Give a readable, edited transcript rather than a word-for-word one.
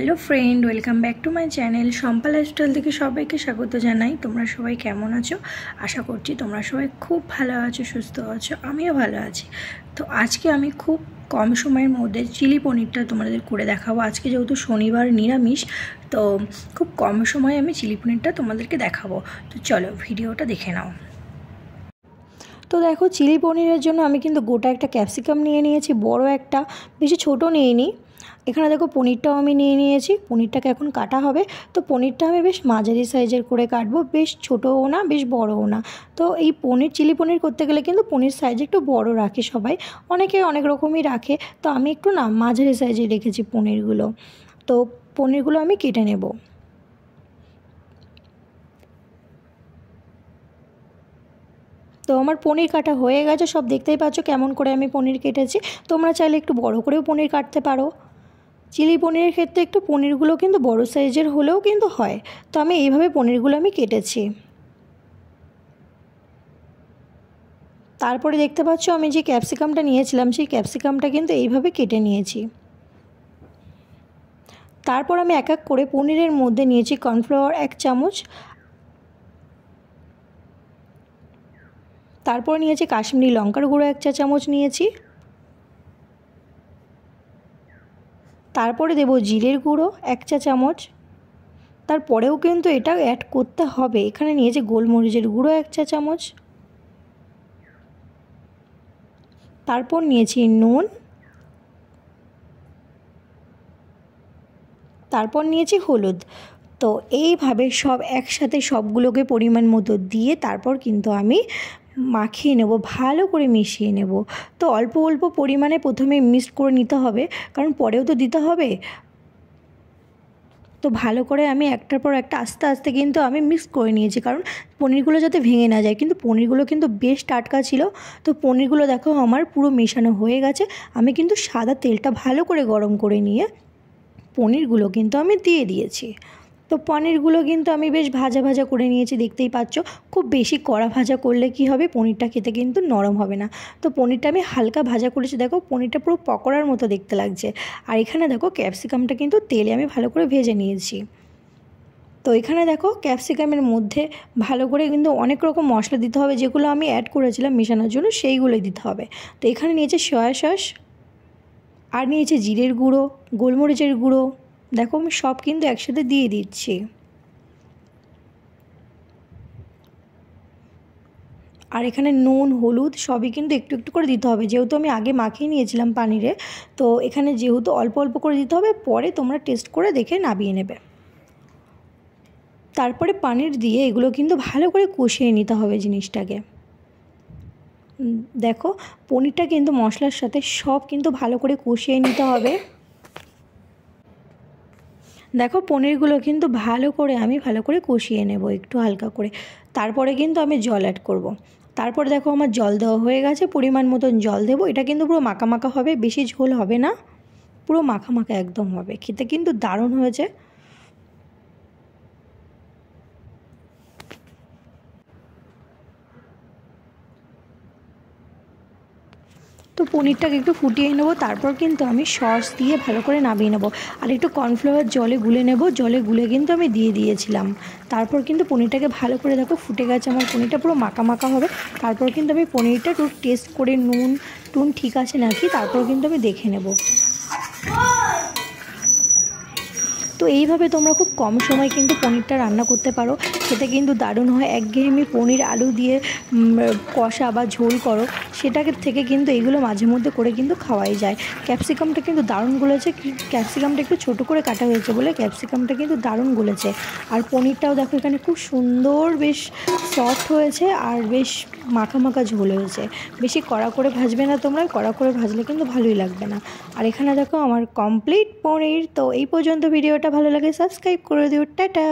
Hello friend welcome back to my channel Shampa lifestyle থেকে সবাইকে স্বাগত জানাই। তোমরা সবাই কেমন আছো? আশা করছি তোমরা সবাই খুব ভালো আছো, সুস্থ আছো, আমিও ভালো আছি। তো আজকে আমি খুব কম সময়ের মধ্যে চিলি পনিরটা তোমাদের করে দেখাবো। আজকে যেহেতু শনিবার নিরামিষ, তো খুব কম সময়ে আমি চিলি পনিরটা তোমাদেরকে দেখাবো। তো চলো ভিডিওটা দেখে নাও। তো দেখো, চিলি পনিরের জন্য আমি কিন্তু গোটা একটা ক্যাপসিকাম নিয়ে নিয়েছি, বড় একটা, বেশি ছোট নিইনি। এখানে দেখো পনিরটাও আমি নিয়ে নিয়েছি, পনিরটাকে এখন কাটা হবে। তো পনিরটা আমি বেশ মাঝারি সাইজের করে কাটবো, বেশ ছোটোও না বেশ বড়ও না। তো এই চিলি পনির করতে গেলে কিন্তু পনির সাইজ একটু বড় রাখে সবাই, অনেকে অনেক রকমই রাখে। তো আমি একটু মাঝারি সাইজে রেখেছি পনিরগুলো। তো পনিরগুলো আমি কেটে নেব। তো আমার পনির কাটা হয়ে গেছে, সব দেখতেই পাচ্ছ কেমন করে আমি পনির কেটেছি। তোমরা চাইলে একটু বড় করেও পনির কাটতে পারো। চিলি পনিরের ক্ষেত্রে একটু পনিরগুলো কিন্তু বড় সাইজের হলেও কিন্তু হয়। তো আমি এইভাবে পনিরগুলো আমি কেটেছি। তারপরে দেখতে পাচ্ছ আমি যে ক্যাপসিকামটা নিয়েছিলাম, সেই ক্যাপসিকামটা কিন্তু এইভাবে কেটে নিয়েছি। তারপর আমি এক এক করে পনিরের মধ্যে নিয়েছি কর্নফ্লাওয়ার 1 চামচ, তারপর নিয়েছি কাশ্মীরি লঙ্কার গুঁড়ো 1 চা চামচ নিয়েছি, তারপরে দেব জিরের গুঁড়ো 1 চা চামচ। তারপরেও কিন্তু এটা অ্যাড করতে হবে। এখানে নিয়েছি গোলমরিচের গুঁড়ো 1 চা চামচ, তারপর নিয়েছি নুন, তারপর নিয়েছি হলুদ। তো এইভাবে সব একসাথে সবগুলোকে পরিমাণ মতো দিয়ে তারপর কিন্তু আমি মাখিয়ে নেব, ভালো করে মিশিয়ে নেব। তো অল্প অল্প পরিমাণে প্রথমে মিক্স করে নিতে হবে, কারণ পরেও তো দিতে হবে। তো ভালো করে আমি একটার পর একটা আস্তে আস্তে কিন্তু আমি মিক্স করে নিয়েছি, কারণ পনিরগুলো যাতে ভেঙে না যায়। কিন্তু পনিরগুলো কিন্তু বেশ টাটকা ছিল। তো পনিরগুলো দেখো আমার পুরো মেশানো হয়ে গেছে। আমি কিন্তু সাদা তেলটা ভালো করে গরম করে নিয়ে পনিরগুলো কিন্তু আমি দিয়ে দিয়েছি। তো পনিরগুলো কিন্তু আমি বেশ ভাজা ভাজা করে নিয়েছি, দেখতেই পাচ্ছ। খুব বেশি কড়া ভাজা করলে কি হবে, পনিরটা খেতে কিন্তু নরম হবে না। তো পনিরটা আমি হালকা ভাজা করেছি, দেখো পনিরটা পুরো পকোড়ার মতো দেখতে লাগছে। আর এখানে দেখো ক্যাপসিকামটা কিন্তু তেলে আমি ভালো করে ভেজে নিয়েছি। তো এখানে দেখো ক্যাপসিকামের মধ্যে ভালো করে কিন্তু অনেক রকম মশলা দিতে হবে, যেগুলো আমি অ্যাড করেছিলাম মেশানোর জন্য, সেইগুলোই দিতে হবে। তো এখানে নিয়েছে সয়া সস, আর নিয়েছে জিরের গুঁড়ো, গোলমরিচের গুঁড়ো। দেখো আমি সব কিন্তু একসাথে দিয়ে দিচ্ছি। আর এখানে নুন হলুদ সবই কিন্তু একটু একটু করে দিতে হবে, যেহেতু আমি আগে মাখিয়ে নিয়েছিলাম পানিরে। তো এখানে যেহেতু অল্প অল্প করে দিতে হবে, পরে তোমরা টেস্ট করে দেখে নামিয়ে নেবে। তারপরে পানির দিয়ে এগুলো কিন্তু ভালো করে কষিয়ে নিতে হবে জিনিসটাকে। দেখো পনিরটা কিন্তু মশলার সাথে সব কিন্তু ভালো করে কষিয়ে নিতে হবে। দেখো পনিরগুলো কিন্তু ভালো করে কষিয়ে নেব একটু হালকা করে। তারপরে কিন্তু আমি জল অ্যাড করব। তারপরে দেখো আমার জল দেওয়া হয়ে গেছে, পরিমাণ মতন জল দেবো। এটা কিন্তু পুরো মাখা মাখা হবে, বেশি ঝোল হবে না, পুরো মাখা মাখা একদম হবে। খেতে কিন্তু দারুণ হয়েছে। তো পনিরটাকে একটু ফুটিয়ে নেবো, তারপর কিন্তু আমি সস দিয়ে ভালো করে নামিয়ে নেবো। আর একটু কর্নফ্লাওয়ার জলে গুলে নেব, জলে গুলে কিন্তু আমি দিয়ে দিয়েছিলাম। তারপর কিন্তু পনিরটাকে ভালো করে দেখো ফুটে গেছে, আমার পনিরটা পুরো মাখা মাখা হবে। তারপর কিন্তু আমি পনিরটা একটু টেস্ট করে নুন ঠিক আছে নাকি, তারপর কিন্তু আমি দেখে নেব। তো এইভাবে তোমরা খুব কম সময় কিন্তু পনিরটা রান্না করতে পারো, খেতে কিন্তু দারুণ হয়। একঘেয়েমি পনির আলু দিয়ে কষা বা ঝোল করো, সেটাকে থেকে কিন্তু এইগুলো মাঝে মধ্যে করে কিন্তু খাওয়াই যায়। ক্যাপসিকামটা কিন্তু দারুণ গলেছে, ক্যাপসিকামটা একটু ছোটো করে কাটা হয়েছে বলে ক্যাপসিকামটা কিন্তু দারুণ গলেছে। আর পনিরটাও দেখো এখানে খুব সুন্দর বেশ সফট হয়েছে, আর বেশ মাখা মাখা ঝোল হয়েছে। বেশি কড়া করে ভাজবে না তোমরা, কড়া করে ভাজলে কিন্তু ভালোই লাগবে না। আর এখানে দেখো আমার কমপ্লিট পনির। তো এই পর্যন্ত ভিডিওটা ভালো লাগে সাবস্ক্রাইব করে দিও, টাটা।